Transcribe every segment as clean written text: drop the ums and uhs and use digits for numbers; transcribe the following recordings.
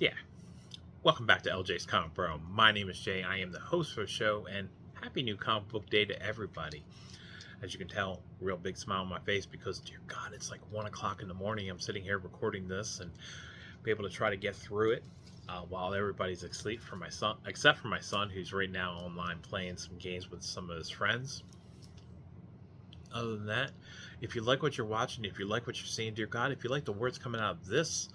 Yeah, welcome back to LJ's Comic Bro. My name is Jay. I am the host for the show, and happy new comic book day to everybody. As you can tell, real big smile on my face because, dear God, it's like 1 o'clock in the morning. I'm sitting here recording this and be able to try to get through it while everybody's asleep. For my son, except for my son, who's right now online playing some games with some of his friends. Other than that, if you like what you're watching, if you like what you're seeing, dear God, if you like the words coming out of this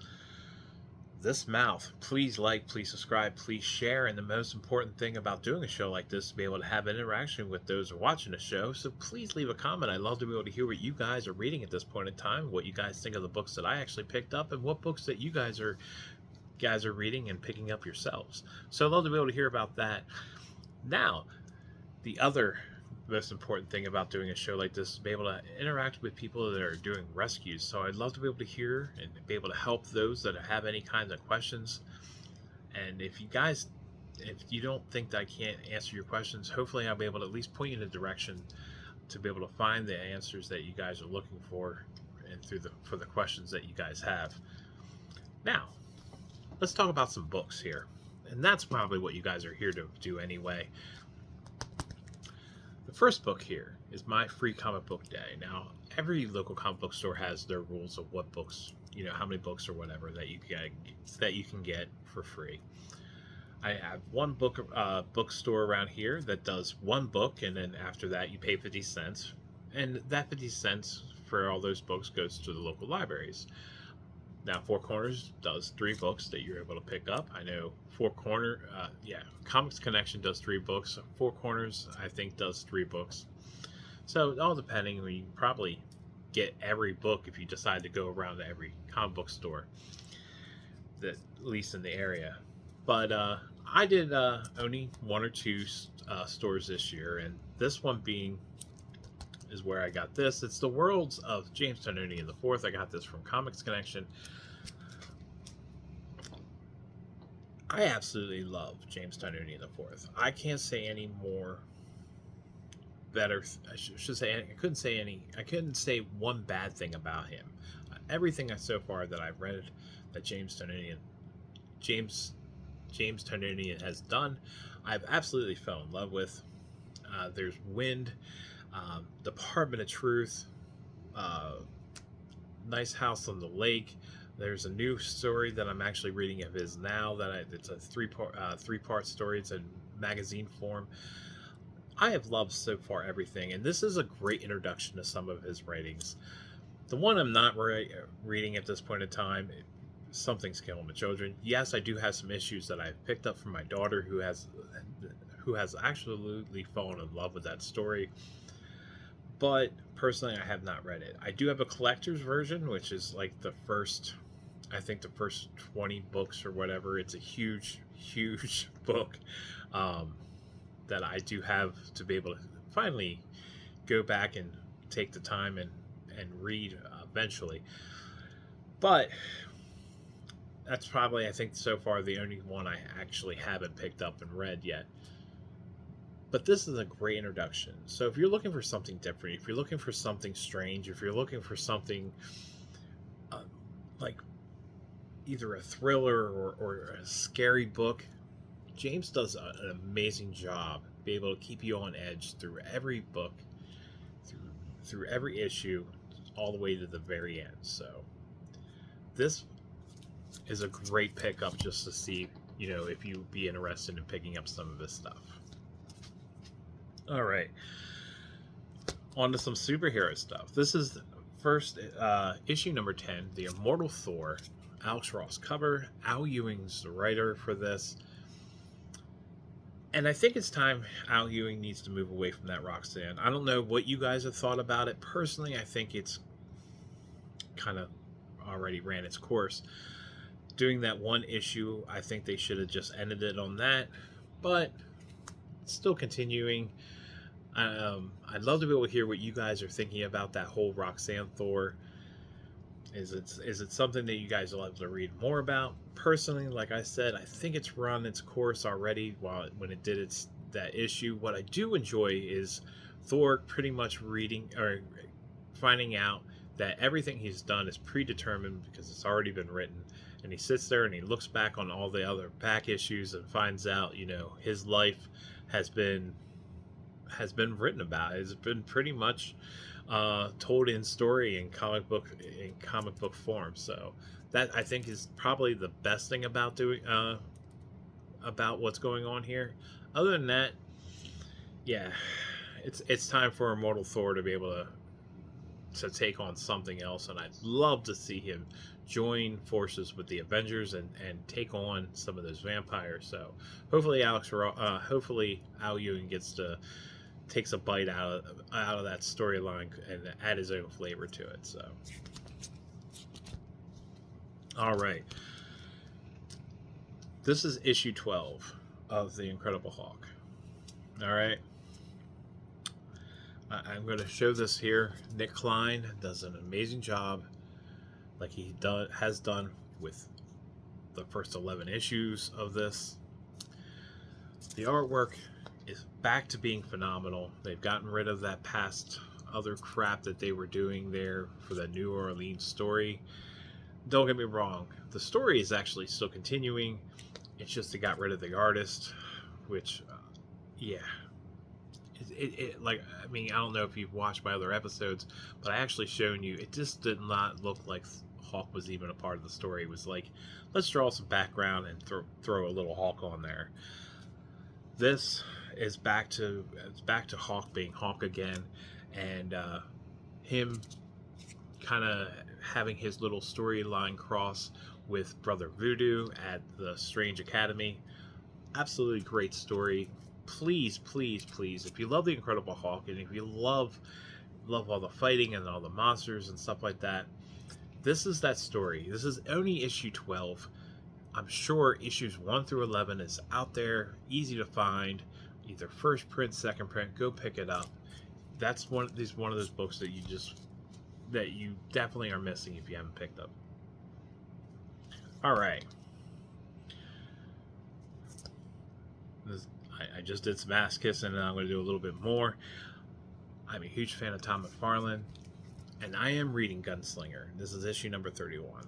mouth, please like, please subscribe, please share. And the most important thing about doing a show like this is to be able to have an interaction with those who are watching the show. So please leave a comment. I'd love to be able to hear what you guys are reading at this point in time, what you guys think of the books that I actually picked up, and what books that you guys are reading and picking up yourselves. So I'd love to be able to hear about that. Now, the other most important thing about doing a show like this is to be able to interact with people that are doing rescues. So I'd love to be able to hear and be able to help those that have any kinds of questions. And if you don't think that I can't answer your questions, hopefully I'll be able to at least point you in a direction to be able to find the answers that you guys are looking for and for the questions that you guys have. Now, let's talk about some books here. And that's probably what you guys are here to do anyway. The first book here is my free comic book day. Now, every local comic book store has their rules of what books, how many books or whatever that you can get for free. I have one bookstore around here that does one book, and then after that you pay 50 cents, and that 50 cents for all those books goes to the local libraries. Now, Four Corners does 3 books that you're able to pick up. I know Comics Connection does 3 books. Four Corners, I think, does 3 books. So, all depending, you can probably get every book if you decide to go around to every comic book store, at least in the area. But I did only 1 or 2 stores this year, and this one is where I got this. It's the Worlds of James Tynion IV. I got this from Comics Connection. I absolutely love James Tynion IV. I can't say any more better. I should say I couldn't say one bad thing about him. Everything so far that I've read that James Tynion has done, I've absolutely fell in love with. There's Wind, Department of Truth, Nice House on the Lake. There's a new story that I'm actually reading of his now. It's a three-part story. It's in magazine form. I have loved so far everything, and this is a great introduction to some of his writings. The one I'm not reading at this point in time, Something's Killing the Children. Yes, I do have some issues that I've picked up from my daughter, who has absolutely fallen in love with that story. But personally, I have not read it. I do have a collector's version, which is like the first 20 books or whatever. It's a huge, huge book that I do have to be able to finally go back and take the time and read eventually. But that's probably, I think, so far the only one I actually haven't picked up and read yet. But this is a great introduction. So if you're looking for something different, if you're looking for something strange, if you're looking for something like either a thriller or a scary book, James does an amazing job be able to keep you on edge through every book, through every issue, all the way to the very end. So this is a great pickup just to see, if you'd be interested in picking up some of this stuff. All right, on to some superhero stuff. This is first issue number 10, The Immortal Thor. Alex Ross cover. Al Ewing's the writer for this. And I think it's time Al Ewing needs to move away from that Roxanne. I don't know what you guys have thought about it. Personally, I think it's kind of already ran its course. Doing that one issue, I think they should have just ended it on that. But still continuing. I'd love to be able to hear what you guys are thinking about that whole Roxanne Thor. Is it something that you guys will have to read more about? Personally, like I said, I think it's run its course already when it did that issue. What I do enjoy is Thor pretty much reading or finding out that everything he's done is predetermined because it's already been written. And he sits there and he looks back on all the other back issues and finds out, his life has been written about. It's been pretty much told in story in comic book form. So that, I think, is probably the best thing about doing about what's going on here. Other than that, yeah, it's time for Immortal Thor to be able to take on something else, and I'd love to see him join forces with the Avengers and take on some of those vampires. So hopefully hopefully Al Ewing takes a bite out of that storyline and add his own flavor to it. So, all right, this is issue 12 of The Incredible Hulk. All right, I'm going to show this here. Nick Klein does an amazing job, like he has done with the first 11 issues of this. The artwork is back to being phenomenal. They've gotten rid of that past other crap that they were doing there for the New Orleans story. Don't get me wrong, the story is actually still continuing. It's just they got rid of the artist, which, yeah. I don't know if you've watched my other episodes, but I actually shown you, it just did not look like Hulk was even a part of the story. It was like, let's draw some background and throw a little Hulk on there. This is back to Hulk being Hulk again, and him kind of having his little storyline cross with Brother Voodoo at the Strange Academy. Absolutely great story. Please, please, please, if you love the Incredible Hulk, and if you love all the fighting and all the monsters and stuff like that, this is that story. This is only issue 12. I'm sure issues 1 through 11 is out there, easy to find, either first print, second print. Go pick it up. That's one of those books that you definitely are missing if you haven't picked up. All right. I just did some ass kissing, and I'm going to do a little bit more. I'm a huge fan of Todd McFarlane, and I am reading Gunslinger. This is issue number 31.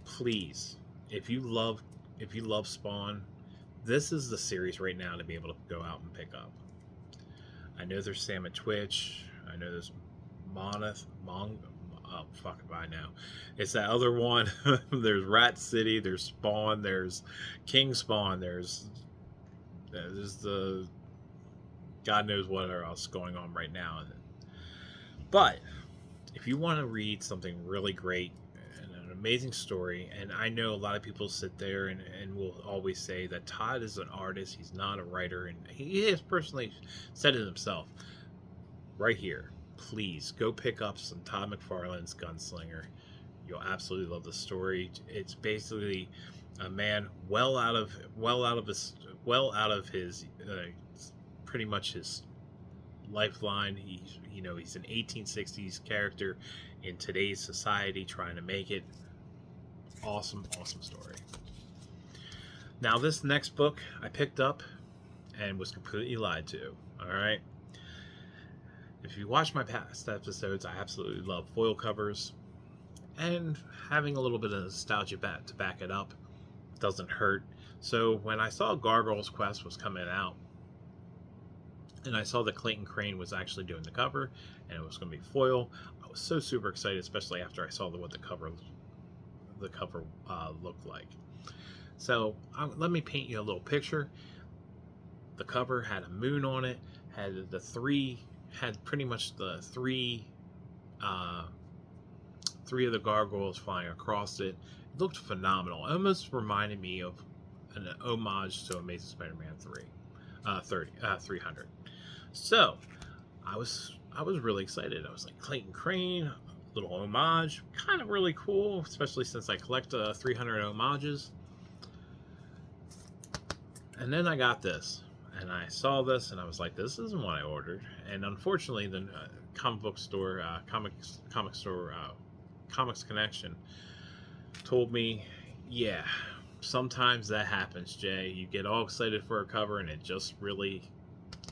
Please, if you love Spawn, this is the series right now to be able to go out and pick up. I know there's Sam at Twitch. I know there's I know. It's that other one. There's Rat City, there's Spawn, there's King Spawn, there's the God knows what else going on right now. But if you want to read something really great and an amazing story, and I know a lot of people sit there and will always say that Todd is an artist, he's not a writer, and he has personally said it himself. Right here, please go pick up some Todd McFarlane's Gunslinger. You'll absolutely love the story. It's basically a man well out of his pretty much his lifeline. He's an 1860s character in today's society trying to make it. Awesome story. Now this next book I picked up and was completely lied to. All right. If you watch my past episodes, I absolutely love foil covers, and having a little bit of nostalgia to back it up doesn't hurt. So when I saw Gargoyle's Quest was coming out, and I saw that Clayton Crane was actually doing the cover, and it was going to be foil, I was so super excited, especially after I saw what the cover looked like. So let me paint you a little picture. The cover had a moon on it, had pretty much the three of the gargoyles flying across it. It looked phenomenal. It almost reminded me of an homage to Amazing Spider-Man 300. So I was really excited. I was like, Clayton Crane, little homage, kind of really cool, especially since I collect 300 homages. And then I got this. And I saw this, and I was like, "This isn't what I ordered." And unfortunately, the Comics Connection told me, "Yeah, sometimes that happens, Jay. You get all excited for a cover, and it just really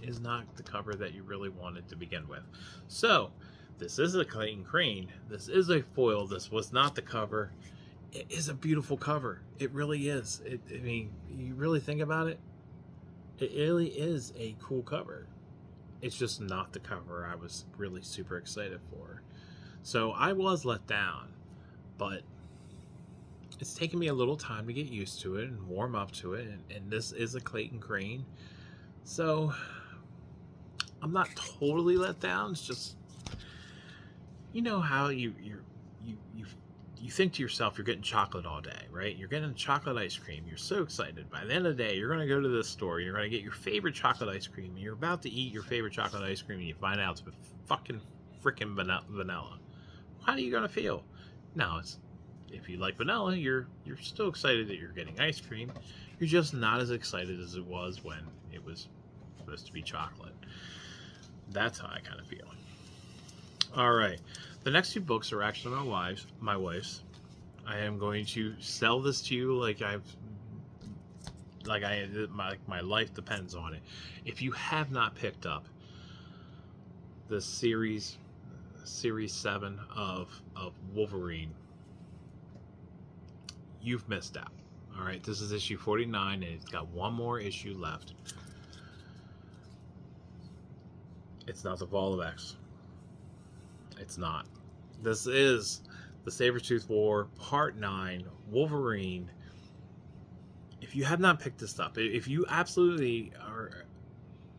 is not the cover that you really wanted to begin with. So, this is a Clayton Crane. This is a foil. This was not the cover. It is a beautiful cover. It really is. I mean, you really think about it, it really is a cool cover. It's just not the cover I was really super excited for. So I was let down, but it's taken me a little time to get used to it and warm up to it. And this is a Clayton Crane. So I'm not totally let down. It's just, you know how you think to yourself you're getting chocolate all day, right? You're getting chocolate ice cream. You're so excited. By the end of the day, you're going to go to this store. You're going to get your favorite chocolate ice cream. And you're about to eat your favorite chocolate ice cream, and you find out it's fucking freaking vanilla. How are you going to feel? Now, if you like vanilla, you're still excited that you're getting ice cream. You're just not as excited as it was when it was supposed to be chocolate. That's how I kind of feel. All right. The next two books are actually my wife's. I am going to sell this to you my life depends on it. If you have not picked up the series 7 of Wolverine, you've missed out. All right, this is issue 49, and it's got one more issue left. It's not the Fall of X. It's not. This is the Sabretooth War, Part 9, Wolverine. If you have not picked this up, if you absolutely are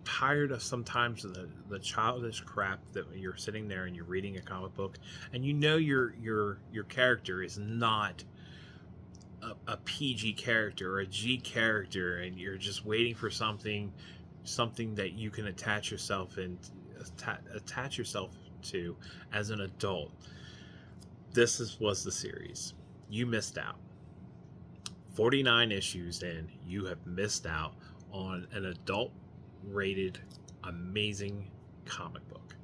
tired of sometimes the childish crap that you're sitting there and you're reading a comic book, and you know your character is not a PG character or a G character, and you're just waiting for something that you can attach yourself to as an adult, this was the series. You missed out. 49 issues in, you have missed out on an adult rated amazing comic book.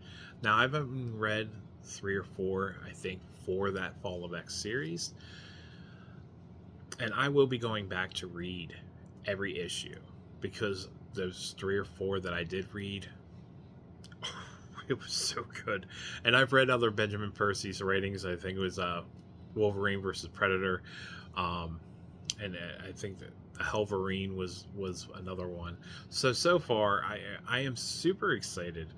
Now, I've read 3 or 4, I think, for that Fall of X series, and I will be going back to read every issue, because those 3 or 4 that I did read, it was so good. And I've read other Benjamin Percy's writings. I think it was Wolverine versus Predator, and I think that Helverine was another one. So far, I am super excited,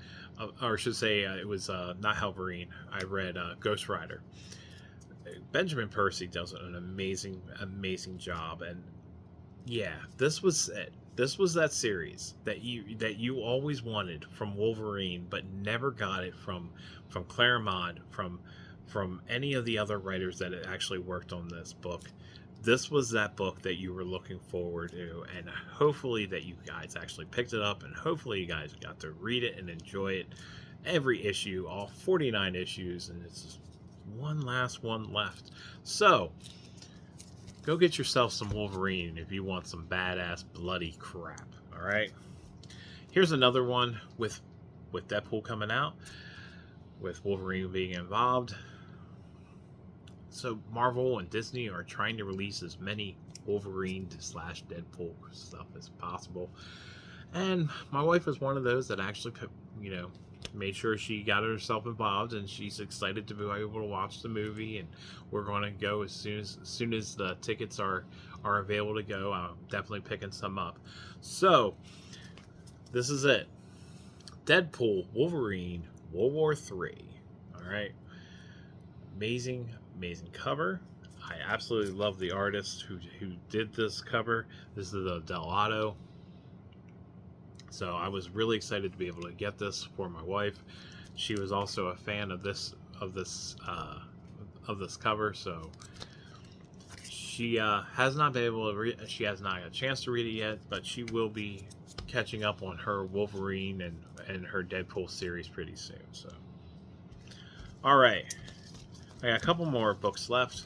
or I should say, it was not Helverine. I read Ghost Rider. Benjamin Percy does an amazing job, and yeah, this was it. This was that series that you always wanted from Wolverine, but never got it from Claremont, from any of the other writers that had actually worked on this book. This was that book that you were looking forward to, and hopefully that you guys actually picked it up, and hopefully you guys got to read it and enjoy it. Every issue, all 49 issues, and it's just one last one left. So go get yourself some Wolverine if you want some badass bloody crap. All right. Here's another one with Deadpool coming out, with Wolverine being involved. So Marvel and Disney are trying to release as many Wolverine / Deadpool stuff as possible. And my wife is one of those that actually, made sure she got herself involved, and she's excited to be able to watch the movie. And we're going to go as soon as the tickets are available to go. I'm definitely picking some up. So this is it. Deadpool, Wolverine, World War III. All right. Amazing cover. I absolutely love the artist who did this cover. This is the Delato. So I was really excited to be able to get this for my wife. She was also a fan of this cover, so she has not been able to read. She has not got a chance to read it yet, but she will be catching up on her Wolverine and her Deadpool series pretty soon. So, all right, I got a couple more books left.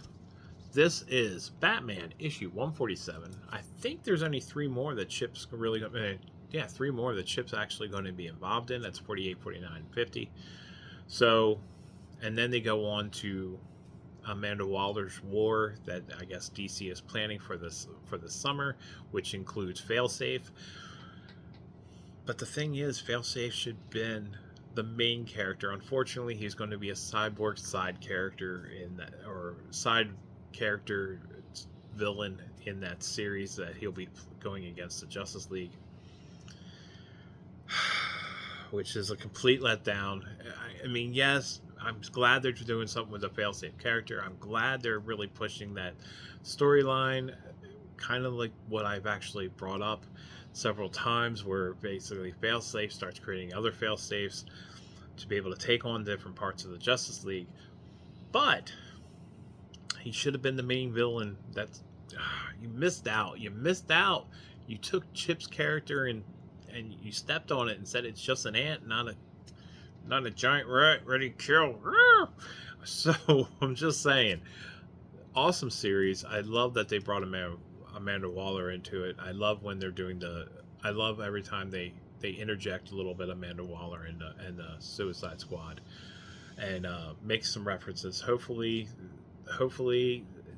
This is Batman issue 147. I think there's only 3 more that Chip's really going to. Yeah, 3 more that Chip's actually going to be involved in. That's 48, 49, 50. So, and then they go on to Amanda Waller's War that I guess DC is planning for this summer, which includes Failsafe. But the thing is, Failsafe should have been the main character. Unfortunately, he's going to be a Cyborg side character in that, or side character villain in that series that he'll be going against the Justice League, which is a complete letdown. I mean, yes, I'm glad they're doing something with the Failsafe character. I'm glad they're really pushing that storyline, kind of like what I've actually brought up several times, where basically Failsafe starts creating other Failsafes to be able to take on different parts of the Justice League. But he should have been the main villain. That's you missed out. You missed out. You took Chip's character and you stepped on it and said it's just an ant, not a giant rat ready to kill. So I'm just saying, awesome series. I love that they brought Amanda Waller into it. I love when they're doing I love every time they interject a little bit of Amanda Waller in the Suicide Squad and make some references. Hopefully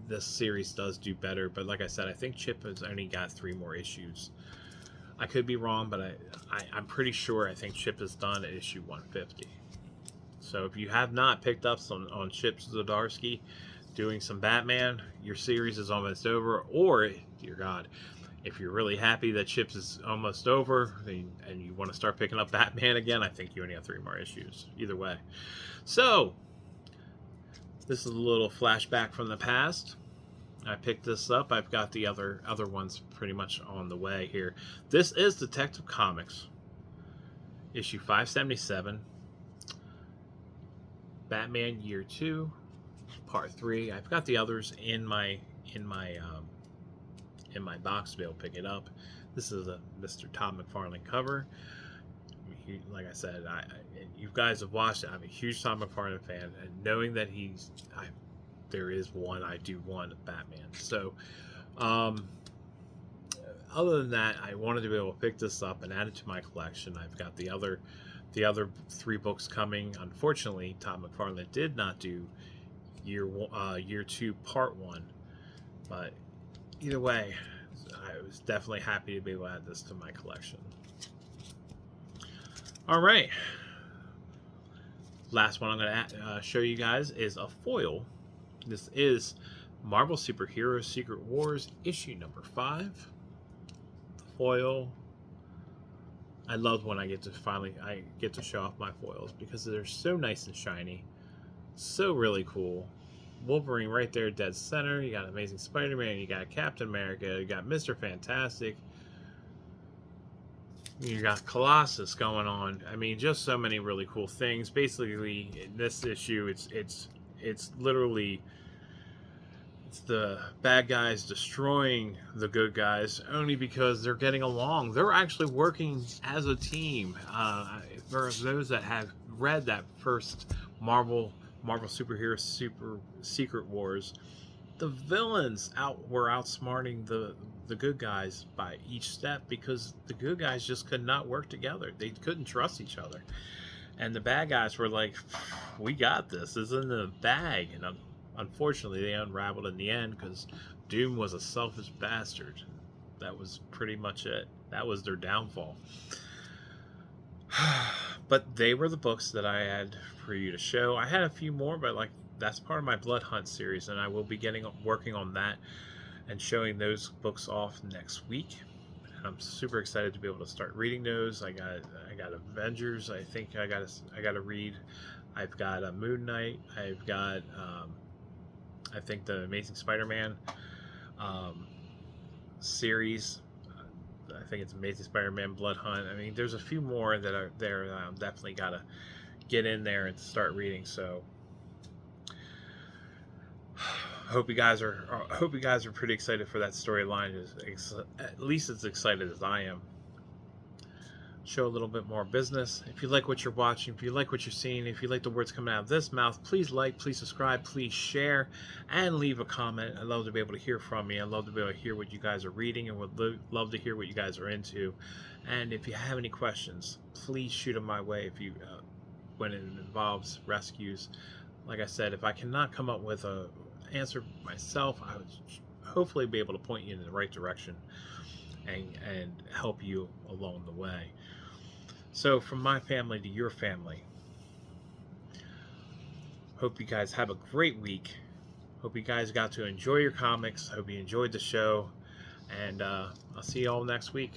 this series does do better. But like I said, I think Chip has only got 3 more issues. I could be wrong, but I'm pretty sure I think Chip is done at issue 150. So if you have not picked up on Chip Zdarsky doing some Batman, your series is almost over. Or, dear God, if you're really happy that Chip is almost over and you want to start picking up Batman again, I think you only have 3 more issues. Either way. So, this is a little flashback from the past. I picked this up. I've got the other ones pretty much on the way here. This is Detective Comics, issue 577, Batman Year 2, Part 3. I've got the others in my box to be able to pick it up. This is a Mr. Todd McFarlane cover. Like I said, you guys have watched it. I'm a huge Todd McFarlane fan, and knowing that there is one I do want of Batman. So, other than that, I wanted to be able to pick this up and add it to my collection. I've got the other 3 books coming. Unfortunately, Todd McFarlane did not do year 2 part 1, but either way, I was definitely happy to be able to add this to my collection. All right, last one I'm going to show you guys is a foil. This is Marvel Superhero Secret Wars issue number 5. The foil. I love when I get to show off my foils because they're so nice and shiny, so really cool. Wolverine right there, dead center. You got Amazing Spider-Man. You got Captain America. You got Mr. Fantastic. You got Colossus going on. I mean, just so many really cool things. Basically, in this issue, it's literally the bad guys destroying the good guys only because they're getting along. They're actually working as a team. For those that have read that first Marvel Superhero Secret Wars, the villains were outsmarting the good guys by each step because the good guys just could not work together. They couldn't trust each other. And the bad guys were like, we got this. This is in the bag. And unfortunately, they unraveled in the end because Doom was a selfish bastard. That was pretty much it. That was their downfall. But they were the books that I had for you to show. I had a few more, but that's part of my Blood Hunt series, and I will be working on that and showing those books off next week. And I'm super excited to be able to start reading those. I got Avengers. I think I got to read. I've got a Moon Knight. I've got I think the Amazing Spider-Man series. I think it's Amazing Spider-Man, Blood Hunt. I mean, there's a few more that are there that I'm definitely got to get in there and start reading. So hope you guys are pretty excited for that storyline. At least as excited as I am. Show a little bit more business. If you like what you're watching, if you like what you're seeing, if you like the words coming out of this mouth, please like, please subscribe, please share, and leave a comment. I love to be able to hear from you. I love to be able to hear what you guys are reading and would love to hear what you guys are into. And if you have any questions, please shoot them my way. If you when it involves rescues, like I said, if I cannot come up with a answer myself, I would hopefully be able to point you in the right direction and help you along the way. So, from my family to your family, hope you guys have a great week. Hope you guys got to enjoy your comics. Hope you enjoyed the show. And I'll see you all next week.